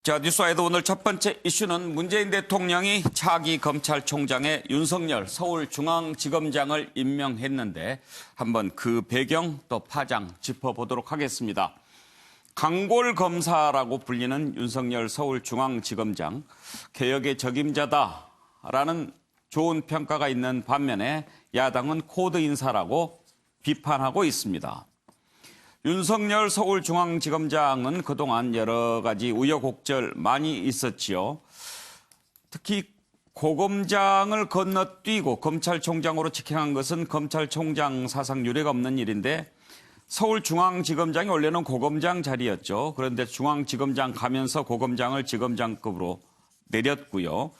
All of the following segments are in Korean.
자, 뉴스와이드 오늘 첫 번째 이슈는 문재인 대통령이 차기 검찰총장에 윤석열 서울중앙지검장을 임명했는데 한번 그 배경 또 파장 짚어보도록 하겠습니다. 강골 검사라고 불리는 윤석열 서울중앙지검장, 개혁의 적임자다라는 좋은 평가가 있는 반면에 야당은 코드 인사라고 비판하고 있습니다. 윤석열 서울중앙지검장은 그동안 여러 가지 우여곡절 많이 있었지요. 특히 고검장을 건너뛰고 검찰총장으로 직행한 것은 검찰총장 사상 유례가 없는 일인데 서울중앙지검장이 원래는 고검장 자리였죠. 그런데 중앙지검장 가면서 고검장을 지검장급으로 내렸고요.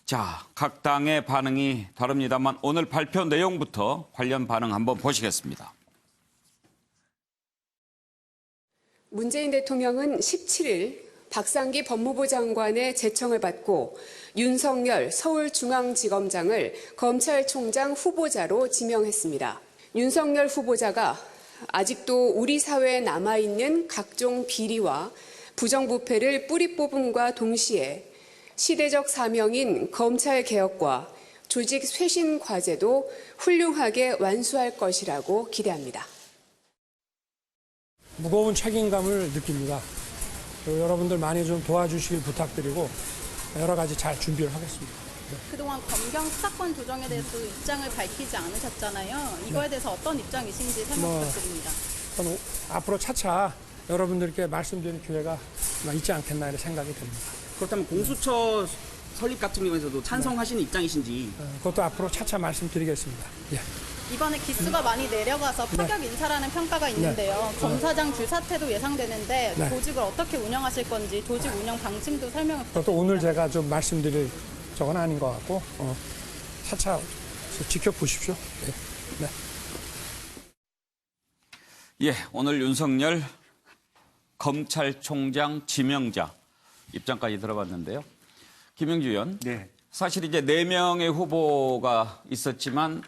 자, 각 당의 반응이 다릅니다만 오늘 발표 내용부터 관련 반응 한번 보시겠습니다. 문재인 대통령은 17일 박상기 법무부 장관의 제청을 받고 윤석열 서울중앙지검장을 검찰총장 후보자로 지명했습니다. 윤석열 후보자가 아직도 우리 사회에 남아있는 각종 비리와 부정부패를 뿌리 뽑음과 동시에 시대적 사명인 검찰 개혁과 조직 쇄신 과제도 훌륭하게 완수할 것이라고 기대합니다. 무거운 책임감을 느낍니다. 여러분들 많이 좀 도와주시길 부탁드리고 여러 가지 잘 준비를 하겠습니다. 그동안 검경 수사권 조정에 대해서 입장을 밝히지 않으셨잖아요. 이거에 대해서 어떤 입장이신지 설명 부탁드립니다. 저는 앞으로 차차 여러분들께 말씀드리는 기회가 있지 않겠나 이런 생각이 듭니다. 그렇다면 공수처 설립 같은 경우에서도 찬성하시는 입장이신지. 그것도 앞으로 차차 말씀드리겠습니다. 예. 이번에 기수가 많이 내려가서 파격 인사라는 평가가 있는데요. 검사장 줄사태도 예상되는데 조직을 어떻게 운영하실 건지 조직 운영 방침도 설명을 부탁드립니다. 그것도 오늘 제가 좀 말씀드릴 적은 아닌 것 같고 차차 지켜보십시오. 네. 예, 오늘 윤석열 검찰총장 지명자 입장까지 들어봤는데요. 김영주 의원, 사실 이제 4명의 후보가 있었지만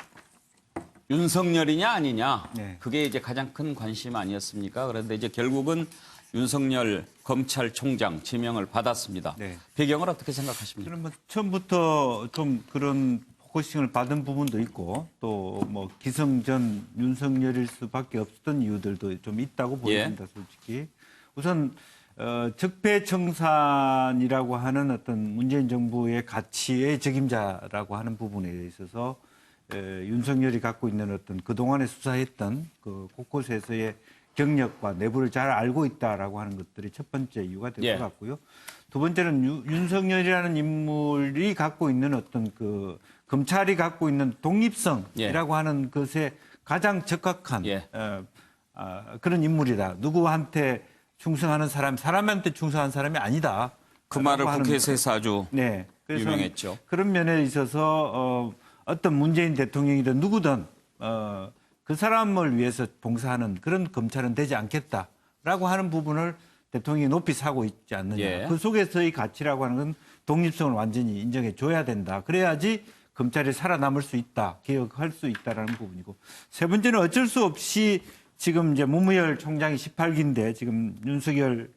윤석열이냐 아니냐, 그게 이제 가장 큰 관심 아니었습니까? 그런데 이제 결국은 윤석열 검찰총장 지명을 받았습니다. 배경을 어떻게 생각하십니까? 저는 뭐 처음부터 좀 그런 포커싱을 받은 부분도 있고 또 뭐 기승전 윤석열일 수밖에 없었던 이유들도 좀 있다고 보입니다. 솔직히 우선 적폐청산이라고 하는 어떤 문재인 정부의 가치의 적임자라고 하는 부분에 있어서 윤석열이 갖고 있는 어떤 그동안에 수사했던 그 곳곳에서의 경력과 내부를 잘 알고 있다라고 하는 것들이 첫 번째 이유가 될 것 같고요. 두 번째는 윤석열이라는 인물이 갖고 있는 어떤 그 검찰이 갖고 있는 독립성이라고 하는 것에 가장 적합한 그런 인물이다. 누구한테 충성하는 사람한테 충성한 사람이 아니다. 그 말을 국회에서 해서 아주 유명했죠. 그런 면에 있어서 어떤 문재인 대통령이든 누구든 그 사람을 위해서 봉사하는 그런 검찰은 되지 않겠다라고 하는 부분을 대통령이 높이 사고 있지 않느냐. 그 속에서의 가치라고 하는 건 독립성을 완전히 인정해 줘야 된다. 그래야지 검찰이 살아남을 수 있다. 개혁할 수 있다라는 부분이고. 세 번째는 어쩔 수 없이 지금 이제 문무열 총장이 18기인데 지금 윤석열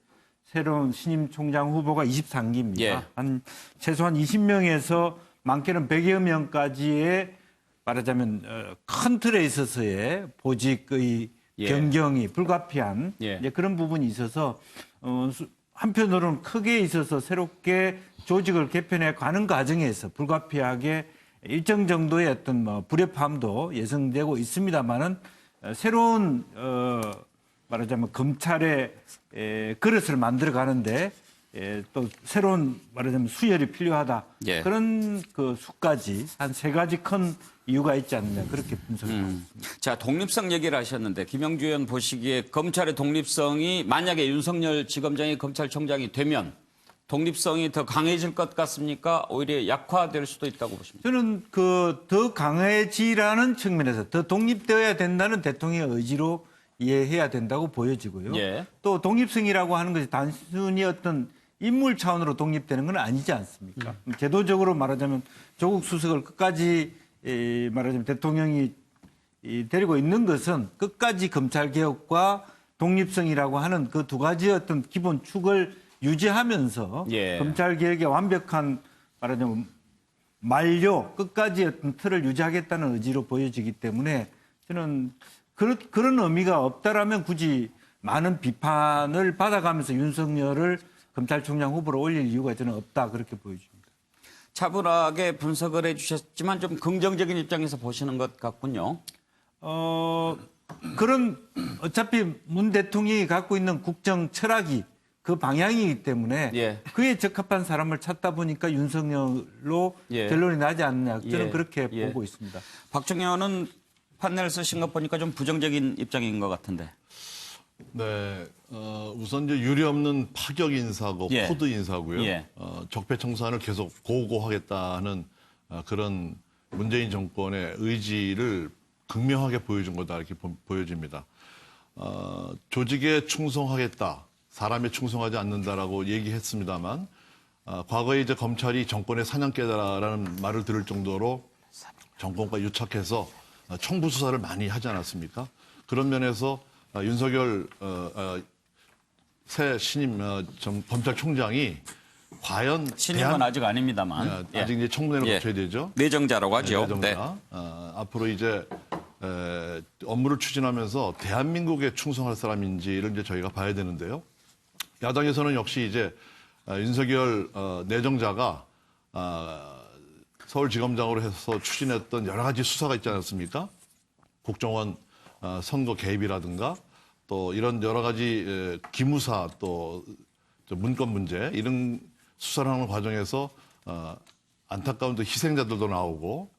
새로운 신임 총장 후보가 23기입니다. 한 최소한 20명에서 많게는 100여 명까지의 말하자면 큰 틀에 있어서의 보직의 변경이 불가피한 이제 그런 부분이 있어서 한편으로는 크게 있어서 새롭게 조직을 개편해 가는 과정에서 불가피하게 일정 정도의 어떤 뭐 불협화음도 예상되고 있습니다만은 새로운 말하자면 검찰의 그릇을 만들어 가는데 또 새로운 말하자면 수혈이 필요하다. 그런 그 수까지 한 3가지 큰 이유가 있지 않느냐 그렇게 분석하고 있습니다. 자, 독립성 얘기를 하셨는데 김영주 의원 보시기에 검찰의 독립성이 만약에 윤석열 지검장이 검찰총장이 되면 독립성이 더 강해질 것 같습니까? 오히려 약화될 수도 있다고 보십니까? 저는 그 더 강해지라는 측면에서 더 독립되어야 된다는 대통령의 의지로 이해해야 된다고 보여지고요. 또 독립성이라고 하는 것이 단순히 어떤 인물 차원으로 독립되는 건 아니지 않습니까? 제도적으로 말하자면 조국 수석을 끝까지 말하자면 대통령이 데리고 있는 것은 끝까지 검찰개혁과 독립성이라고 하는 그 두 가지 어떤 기본 축을 유지하면서 예. 검찰 개혁의 완벽한 말하자면 만료 끝까지 어떤 틀을 유지하겠다는 의지로 보여지기 때문에 저는 그런 의미가 없다라면 굳이 많은 비판을 받아가면서 윤석열을 검찰총장 후보로 올릴 이유가 저는 없다 그렇게 보여집니다. 차분하게 분석을 해주셨지만 좀 긍정적인 입장에서 보시는 것 같군요. 그런 어차피 문 대통령이 갖고 있는 국정 철학이 그 방향이기 때문에 예. 그에 적합한 사람을 찾다 보니까 윤석열로 예. 결론이 나지 않느냐 저는 예. 그렇게 예. 보고 있습니다. 박정현은 판넬 쓰신 거 보니까 좀 부정적인 입장인 것 같은데. 네, 우선 이제 유례 없는 파격 인사고 예. 코드 인사고요. 예. 적폐청산을 계속 고고하겠다는 그런 문재인 정권의 의지를 극명하게 보여준 거다 이렇게 보여집니다. 조직에 충성하겠다, 사람에 충성하지 않는다라고 얘기했습니다만 과거에 이제 검찰이 정권의 사냥개다라는 말을 들을 정도로 정권과 유착해서 청부 수사를 많이 하지 않았습니까? 그런 면에서 윤석열 새 신임 검찰총장이 과연 신임은 아직 아닙니다만 아직 이제 청문회를 예. 거쳐야 되죠. 내정자라고 하죠. 내정자. 앞으로 이제 업무를 추진하면서 대한민국에 충성할 사람인지를 이제 저희가 봐야 되는데요. 야당에서는 역시 이제 윤석열 내정자가 서울지검장으로 해서 추진했던 여러 가지 수사가 있지 않았습니까? 국정원 선거 개입이라든가 또 이런 여러 가지 기무사 또 문건 문제 이런 수사를 하는 과정에서 안타까운 또 희생자들도 나오고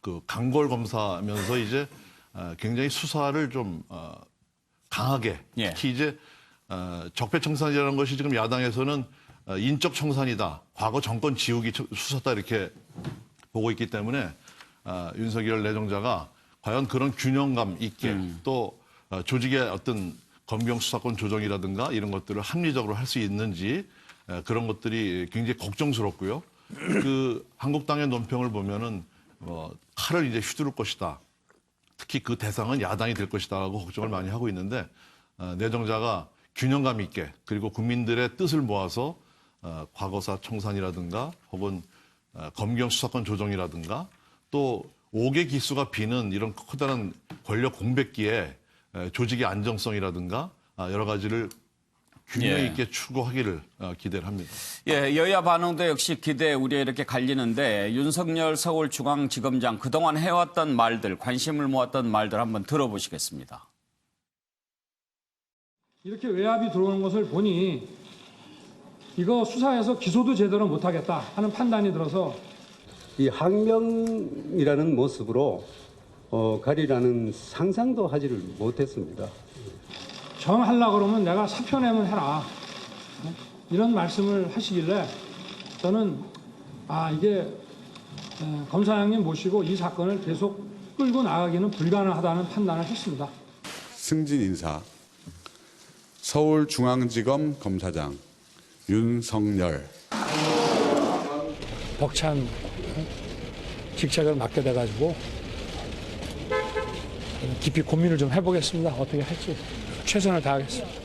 그 강골 검사하면서 이제 굉장히 수사를 좀 강하게 예. 특히 이제 적폐청산이라는 것이 지금 야당에서는 인적 청산이다. 과거 정권 지우기 수사다 이렇게 보고 있기 때문에 윤석열 내정자가 과연 그런 균형감 있게 또 조직의 어떤 검경 수사권 조정이라든가 이런 것들을 합리적으로 할 수 있는지 그런 것들이 굉장히 걱정스럽고요. 그 한국당의 논평을 보면은 칼을 이제 휘두를 것이다. 특히 그 대상은 야당이 될 것이다라고 걱정을 많이 하고 있는데 내정자가 균형감 있게 그리고 국민들의 뜻을 모아서 과거사 청산이라든가 혹은 검경 수사권 조정이라든가 또 5개 기수가 비는 이런 커다란 권력 공백기에 조직의 안정성이라든가 여러 가지를 균형 예. 있게 추구하기를 기대를 합니다. 예, 여야 반응도 역시 기대, 우려 이렇게 갈리는데 윤석열 서울중앙지검장 그동안 해왔던 말들, 관심을 모았던 말들 한번 들어보시겠습니다. 이렇게 외압이 들어오는 것을 보니 이거 수사해서 기소도 제대로 못하겠다 하는 판단이 들어서 이 항명이라는 모습으로 가리라는 상상도 하지를 못했습니다. 정하려고 그러면 내가 사표 내면 해라. 이런 말씀을 하시길래 저는 이게 검사장님 모시고 이 사건을 계속 끌고 나가기는 불가능하다는 판단을 했습니다. 승진 인사 서울중앙지검 검사장 윤석열 벅찬 직책을 맡게 돼가지고 깊이 고민을 좀 해보겠습니다. 어떻게 할지 최선을 다하겠습니다.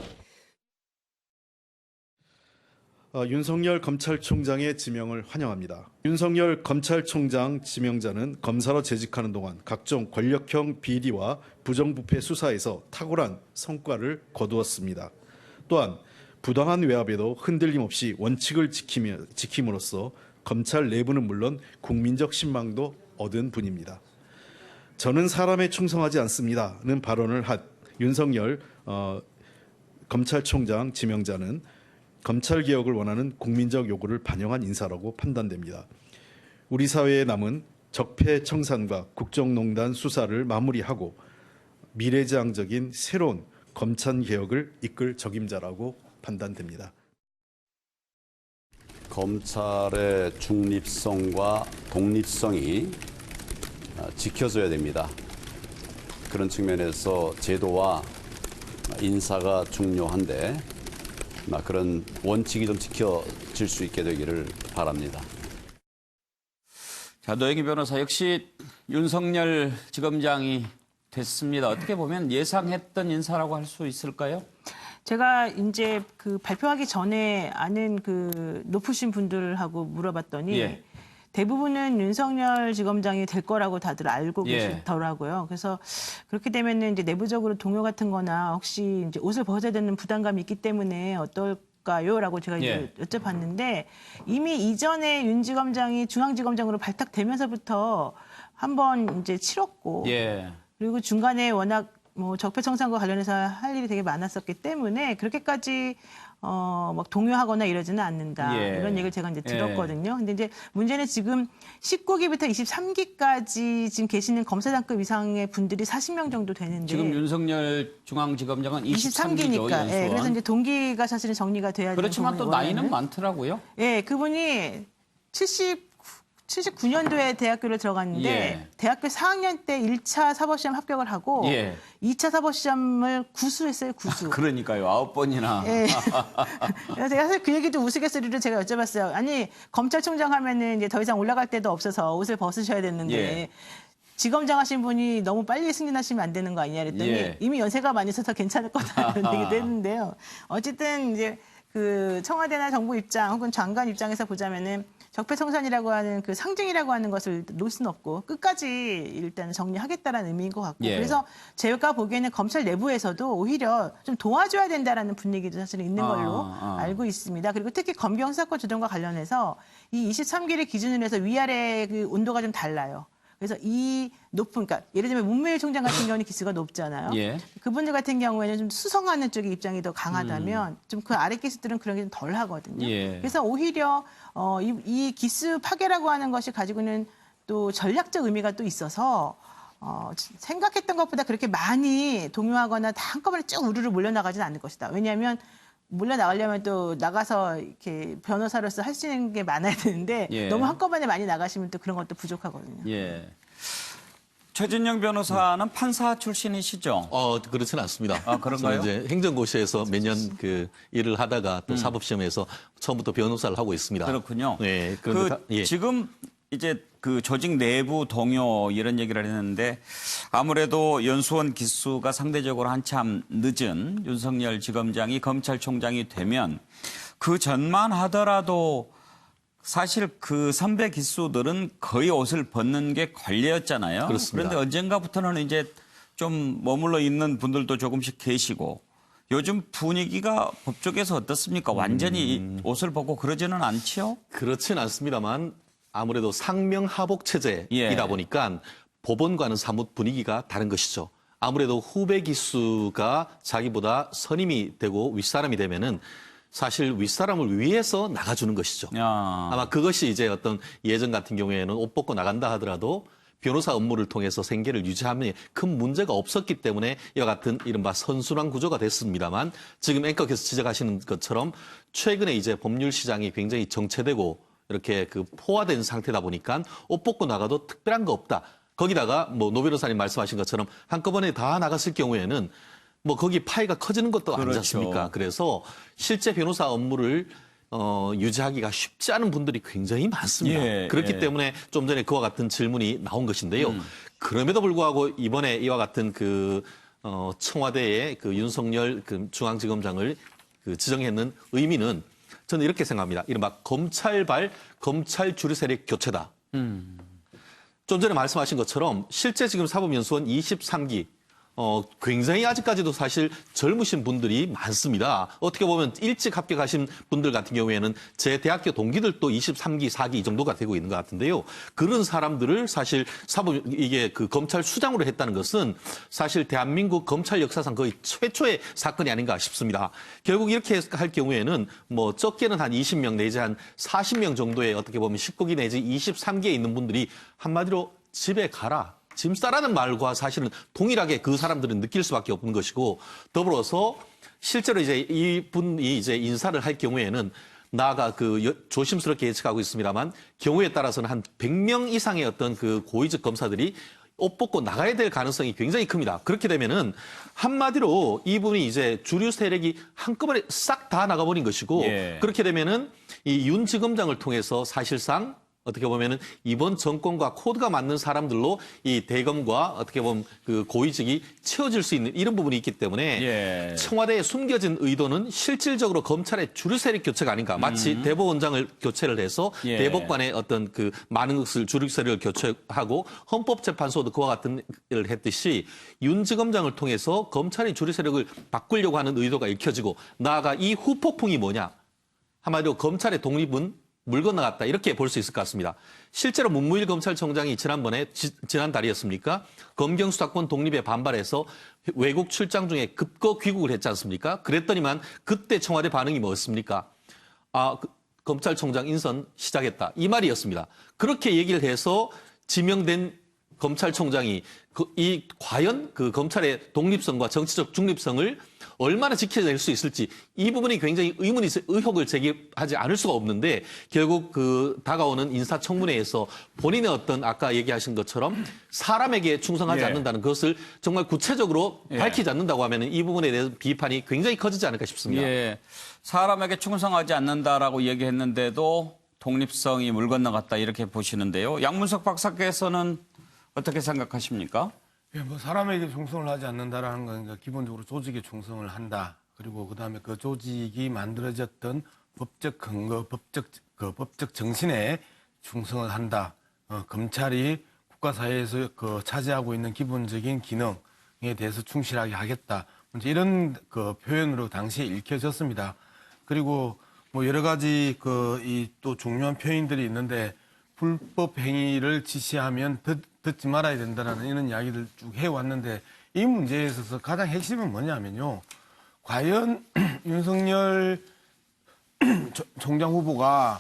윤석열 검찰총장의 지명을 환영합니다. 윤석열 검찰총장 지명자는 검사로 재직하는 동안 각종 권력형 비리와 부정부패 수사에서 탁월한 성과를 거두었습니다. 또한 부당한 외압에도 흔들림 없이 원칙을 지킴으로써 검찰 내부는 물론 국민적 신망도 얻은 분입니다. 저는 사람에 충성하지 않습니다는 발언을 한 윤석열 검찰총장 지명자는 검찰개혁을 원하는 국민적 요구를 반영한 인사라고 판단됩니다. 우리 사회에 남은 적폐청산과 국정농단 수사를 마무리하고 미래지향적인 새로운 검찰개혁을 이끌 적임자라고 판단됩니다. 검찰의 중립성과 독립성이 지켜져야 됩니다. 그런 측면에서 제도와 인사가 중요한데 그런 원칙이 좀 지켜질 수 있게 되기를 바랍니다. 자, 노영희 변호사 역시 윤석열 지검장이 됐습니다. 어떻게 보면 예상했던 인사라고 할 수 있을까요? 제가 이제 그 발표하기 전에 아는 그 높으신 분들하고 물어봤더니 예. 대부분은 윤석열 지검장이 될 거라고 다들 알고 예. 계시더라고요. 그래서 그렇게 되면은 이제 내부적으로 동요 같은 거나 혹시 이제 옷을 벗어야 되는 부담감이 있기 때문에 어떨까요?라고 제가 이제 여쭤봤는데 이미 이전에 윤 지검장이 중앙지검장으로 발탁되면서부터 한번 이제 치렀고 예. 그리고 중간에 워낙 뭐 적폐청산과 관련해서 할 일이 되게 많았었기 때문에 그렇게까지 막 동요하거나 이러지는 않는다. 예. 이런 얘기를 제가 이제 들었거든요. 근데 이제 문제는 지금 19기부터 23기까지 지금 계시는 검사장급 이상의 분들이 40명 정도 되는데 지금 윤석열 중앙지검장은 23기죠. 23기니까. 예, 그래서 이제 동기가 사실은 정리가 돼야 되는 그렇지만 또 부분이 나이는 원하는. 많더라고요. 예, 그분이 79년도에 대학교를 들어갔는데 예. 대학교 4학년 때 1차 사법시험 합격을 하고 예. 2차 사법시험을 구수했어요, 구수. 그러니까요. 9번이나. 예. 그래서 제가 사실 그 얘기도 우스갯소리로 제가 여쭤봤어요. 아니, 검찰총장 하면은 이제 더 이상 올라갈 데도 없어서 옷을 벗으셔야 되는데 예. 지검장 하신 분이 너무 빨리 승진하시면 안 되는 거 아니냐 그랬더니 예. 이미 연세가 많이 있어서 괜찮을 거다라는 얘기도 했는데요. 어쨌든 이제 그 청와대나 정부 입장 혹은 장관 입장에서 보자면은 적폐청산이라고 하는 그 상징이라고 하는 것을 놓을 수는 없고 끝까지 일단 정리하겠다라는 의미인 것 같고 예. 그래서 제가 보기에는 검찰 내부에서도 오히려 좀 도와줘야 된다라는 분위기도 사실 있는 걸로 알고 있습니다. 그리고 특히 검경 사건 조정과 관련해서 이 23기를 기준으로 해서 위아래 그 온도가 좀 달라요. 그래서 이 높은, 그러니까 예를 들면 문무일 총장 같은 경우는 기수가 높잖아요. 예. 그분들 같은 경우에는 좀 수성하는 쪽의 입장이 더 강하다면 좀 그 아래 기수들은 그런 게 좀 덜 하거든요. 예. 그래서 오히려 이 기수 파괴라고 하는 것이 가지고는 또 전략적 의미가 또 있어서 생각했던 것보다 그렇게 많이 동요하거나 다 한꺼번에 쭉 우르르 몰려나가지는 않을 것이다. 왜냐하면 몰려나가려면 또 나가서 이렇게 변호사로서 할 수 있는 게 많아야 되는데 예. 너무 한꺼번에 많이 나가시면 또 그런 것도 부족하거든요. 예. 최진영 변호사는 판사 출신이시죠? 그렇지는 않습니다. 아, 그런가요? 저는 이제 행정고시에서 몇 년 그 일을 하다가 또 사법시험에서 처음부터 변호사를 하고 있습니다. 그렇군요. 네. 그런데 예. 지금 이제 그 조직 내부 동요 이런 얘기를 했는데 아무래도 연수원 기수가 상대적으로 한참 늦은 윤석열 지검장이 검찰총장이 되면 그 전만 하더라도 사실 그 선배 기수들은 거의 옷을 벗는 게 관례였잖아요. 그렇습니다. 그런데 언젠가부터는 이제 좀 머물러 있는 분들도 조금씩 계시고 요즘 분위기가 법조계에서 어떻습니까? 완전히 옷을 벗고 그러지는 않지요? 그렇지는 않습니다만 아무래도 상명하복 체제이다 예. 보니까 법원과는 사뭇 분위기가 다른 것이죠. 아무래도 후배 기수가 자기보다 선임이 되고 윗사람이 되면은 사실 윗사람을 위해서 나가주는 것이죠. 아마 그것이 이제 어떤 예전 같은 경우에는 옷 벗고 나간다 하더라도 변호사 업무를 통해서 생계를 유지하면 큰 문제가 없었기 때문에 이와 같은 이른바 선순환 구조가 됐습니다만 지금 앵커께서 지적하시는 것처럼 최근에 이제 법률 시장이 굉장히 정체되고 이렇게 그 포화된 상태다 보니까 옷 벗고 나가도 특별한 거 없다. 거기다가 뭐 노 변호사님 말씀하신 것처럼 한꺼번에 다 나갔을 경우에는 뭐 거기 파이가 커지는 것도 아니지 그렇죠. 않습니까? 그래서 실제 변호사 업무를 유지하기가 쉽지 않은 분들이 굉장히 많습니다. 예, 그렇기 예. 때문에 좀 전에 그와 같은 질문이 나온 것인데요. 그럼에도 불구하고 이번에 이와 같은 그 청와대의 그 윤석열 그 중앙지검장을 그 지정했는 의미는 저는 이렇게 생각합니다. 이른바 검찰발 검찰 주류 세력 교체다. 좀 전에 말씀하신 것처럼 실제 지금 사법연수원 23기 굉장히 아직까지도 사실 젊으신 분들이 많습니다. 어떻게 보면 일찍 합격하신 분들 같은 경우에는 제 대학교 동기들도 23기, 4기 이 정도가 되고 있는 것 같은데요. 그런 사람들을 사실 이게 그 검찰 수장으로 했다는 것은 사실 대한민국 검찰 역사상 거의 최초의 사건이 아닌가 싶습니다. 결국 이렇게 할 경우에는 뭐 적게는 한 20명 내지 한 40명 정도의 어떻게 보면 19기 내지 23기에 있는 분들이 한마디로 집에 가라. 짐 싸라는 말과 사실은 동일하게 그 사람들은 느낄 수밖에 없는 것이고 더불어서 실제로 이제 이분이 이제 인사를 할 경우에는 나아가 조심스럽게 예측하고 있습니다만 경우에 따라서는 한 100명 이상의 어떤 그 고위직 검사들이 옷 벗고 나가야 될 가능성이 굉장히 큽니다. 그렇게 되면은 한마디로 이분이 이제 주류 세력이 한꺼번에 싹 다 나가버린 것이고 예. 그렇게 되면은 이 윤 지검장을 통해서 사실상 어떻게 보면은 이번 정권과 코드가 맞는 사람들로 이 대검과 어떻게 보면 그 고위직이 채워질 수 있는 이런 부분이 있기 때문에 예. 청와대에 숨겨진 의도는 실질적으로 검찰의 주류 세력 교체가 아닌가. 마치 대법원장을 교체를 해서 예. 대법관의 어떤 그 많은 것을 주류 세력을 교체하고 헌법재판소도 그와 같은 일을 했듯이 윤 지검장을 통해서 검찰의 주류 세력을 바꾸려고 하는 의도가 읽혀지고 나아가 이 후폭풍이 뭐냐. 한마디로 검찰의 독립은 물 건너갔다 이렇게 볼 수 있을 것 같습니다. 실제로 문무일 검찰총장이 지난 달이었습니까? 검경 수사권 독립에 반발해서 외국 출장 중에 급거 귀국을 했지 않습니까? 그랬더니만 그때 청와대 반응이 뭐였습니까? 검찰총장 인선 시작했다 이 말이었습니다. 그렇게 얘기를 해서 지명된 검찰총장이 과연 그 검찰의 독립성과 정치적 중립성을 얼마나 지켜낼 수 있을지 이 부분이 굉장히 의혹을 제기하지 않을 수가 없는데 결국 그 다가오는 인사청문회에서 본인의 어떤 아까 얘기하신 것처럼 사람에게 충성하지 예. 않는다는 것을 정말 구체적으로 밝히지 않는다고 하면 이 부분에 대해서 비판이 굉장히 커지지 않을까 싶습니다. 예. 사람에게 충성하지 않는다라고 얘기했는데도 독립성이 물 건너갔다 이렇게 보시는데요. 양문석 박사께서는 어떻게 생각하십니까? 예, 뭐 사람에게 충성을 하지 않는다라는 건 그러니까 기본적으로 조직에 충성을 한다. 그리고 그다음에 그 조직이 만들어졌던 법적 근거, 법적 정신에 충성을 한다. 검찰이 국가 사회에서 그 차지하고 있는 기본적인 기능에 대해서 충실하게 하겠다. 이제 이런 그 표현으로 당시에 읽혀졌습니다. 그리고 뭐 여러 가지 이 또 중요한 표현들이 있는데 불법 행위를 지시하면 듣지 말아야 된다라는 이런 이야기를 쭉 해왔는데 이 문제에 있어서 가장 핵심은 뭐냐면요. 과연 윤석열 총장 후보가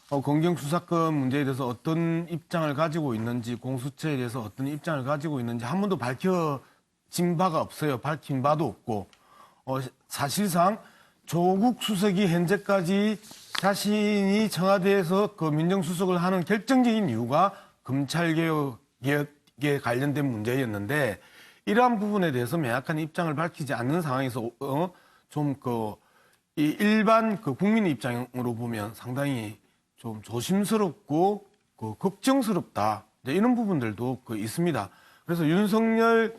검경 수사권 문제에 대해서 어떤 입장을 가지고 있는지 공수처에 대해서 어떤 입장을 가지고 있는지 한 번도 밝혀진 바가 없어요. 밝힌 바도 없고 사실상 조국 수석이 현재까지 자신이 청와대에서 그 민정수석을 하는 결정적인 이유가 검찰개혁에 관련된 문제였는데 이러한 부분에 대해서 명확한 입장을 밝히지 않는 상황에서 이 일반 국민의 입장으로 보면 상당히 좀 조심스럽고 걱정스럽다 이런 부분들도 있습니다. 그래서 윤석열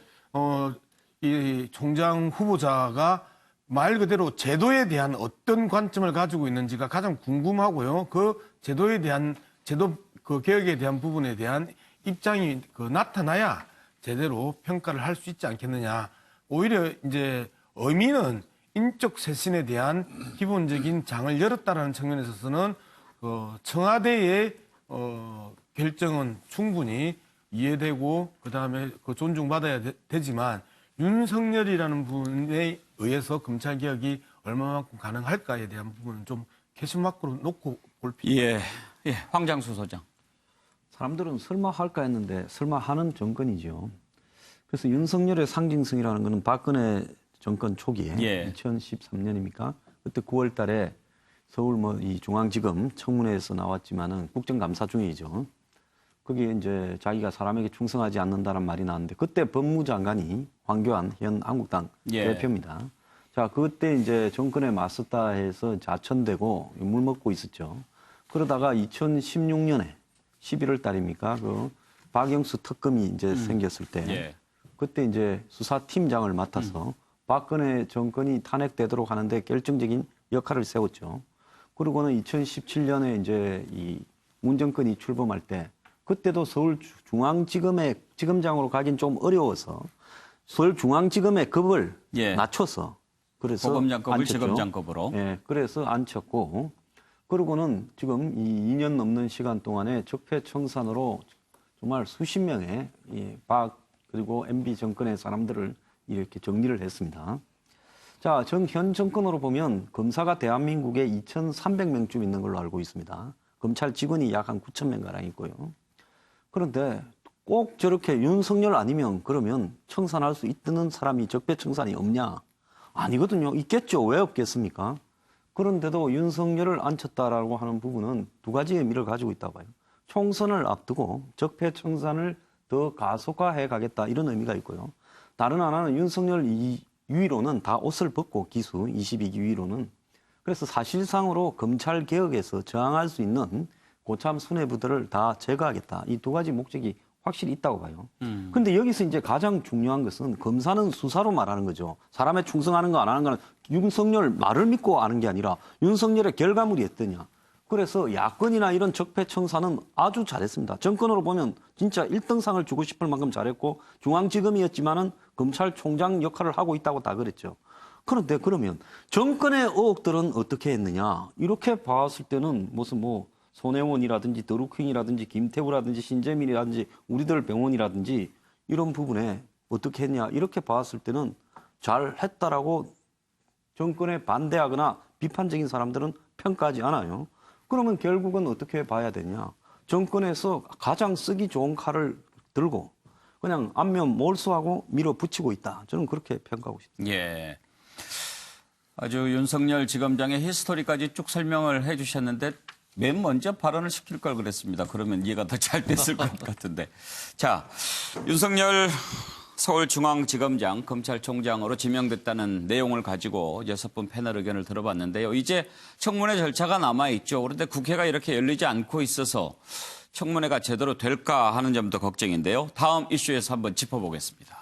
이 총장 후보자가 말 그대로 제도에 대한 어떤 관점을 가지고 있는지가 가장 궁금하고요. 그 제도에 대한 제도 개혁에 대한 부분에 대한 입장이 나타나야 제대로 평가를 할 수 있지 않겠느냐. 오히려 이제 의미는 인적 쇄신에 대한 기본적인 장을 열었다라는 측면에 있어서는 청와대의 결정은 충분히 이해되고 그다음에 존중받아야 되지만 윤석열이라는 분에 의해서 검찰개혁이 얼마만큼 가능할까에 대한 부분은 좀 캐시마크로 놓고 볼 필요가 있습니다. 예, 황장수 소장. 사람들은 설마 할까 했는데 설마 하는 정권이죠. 그래서 윤석열의 상징성이라는 것은 박근혜 정권 초기에 2013년입니까? 그때 9월 달에 서울 이 중앙지검 청문회에서 나왔지만은 국정감사 중이죠. 거기에 이제 자기가 사람에게 충성하지 않는다는 말이 나왔는데 그때 법무장관이 황교안 현 한국당 대표입니다. 자, 그때 이제 정권에 맞섰다 해서 자천되고 물먹고 있었죠. 그러다가 2016년에 11월 달입니까? 박영수 특검이 이제 생겼을 때 그때 이제 수사팀장을 맡아서 박근혜 정권이 탄핵되도록 하는데 결정적인 역할을 세웠죠. 그리고는 2017년에 이제 이 문 정권이 출범할 때 그때도 서울중앙지검의 지검장으로 가긴 좀 어려워서 서울중앙지검의 급을 낮춰서 그래서 고검장급을 지검장급으로. 예, 그래서 앉혔고 그러고는 지금 이 2년 넘는 시간 동안에 적폐청산으로 정말 수십 명의 그리고 MB 정권의 사람들을 이렇게 정리를 했습니다. 자, 현 정권으로 보면 검사가 대한민국에 2,300명쯤 있는 걸로 알고 있습니다. 검찰 직원이 약 한 9,000명가량 있고요. 그런데 꼭 저렇게 윤석열 아니면 그러면 청산할 수 있는 사람이 적폐청산이 없냐? 아니거든요. 있겠죠. 왜 없겠습니까? 그런데도 윤석열을 앉혔다라고 하는 부분은 두 가지 의미를 가지고 있다고 봐요. 총선을 앞두고 적폐청산을 더 가속화해 가겠다 이런 의미가 있고요. 다른 하나는 윤석열 위로는 다 옷을 벗고 기수 22기 위로는 그래서 사실상으로 검찰개혁에서 저항할 수 있는 고참 수뇌부들을 다 제거하겠다. 이 두 가지 목적이 확실히 있다고 봐요. 근데 여기서 이제 가장 중요한 것은 검사는 수사로 말하는 거죠. 사람에 충성하는 거 안 하는 거는 윤석열 말을 믿고 아는 게 아니라 윤석열의 결과물이 어떠냐. 그래서 야권이나 이런 적폐청사는 아주 잘했습니다. 정권으로 보면 진짜 1등상을 주고 싶을 만큼 잘했고 중앙지검이었지만은 검찰총장 역할을 하고 있다고 다 그랬죠. 그런데 그러면 정권의 의혹들은 어떻게 했느냐. 이렇게 봤을 때는 무슨 뭐 손혜원이라든지 드루킹이라든지 김태우라든지 신재민이라든지 우리들 병원이라든지 이런 부분에 어떻게 했냐. 이렇게 봤을 때는 잘했다라고 정권에 반대하거나 비판적인 사람들은 평가하지 않아요. 그러면 결국은 어떻게 봐야 되냐. 정권에서 가장 쓰기 좋은 칼을 들고 그냥 안면 몰수하고 밀어붙이고 있다. 저는 그렇게 평가하고 싶습니다. 예. 아주 윤석열 지검장의 히스토리까지 쭉 설명을 해 주셨는데 맨 먼저 발언을 시킬 걸 그랬습니다. 그러면 이해가 더 잘 됐을 것 같은데. 자, 윤석열 서울중앙지검장 검찰총장으로 지명됐다는 내용을 가지고 6분 패널 의견을 들어봤는데요. 이제 청문회 절차가 남아있죠. 그런데 국회가 이렇게 열리지 않고 있어서 청문회가 제대로 될까 하는 점도 걱정인데요. 다음 이슈에서 한번 짚어보겠습니다.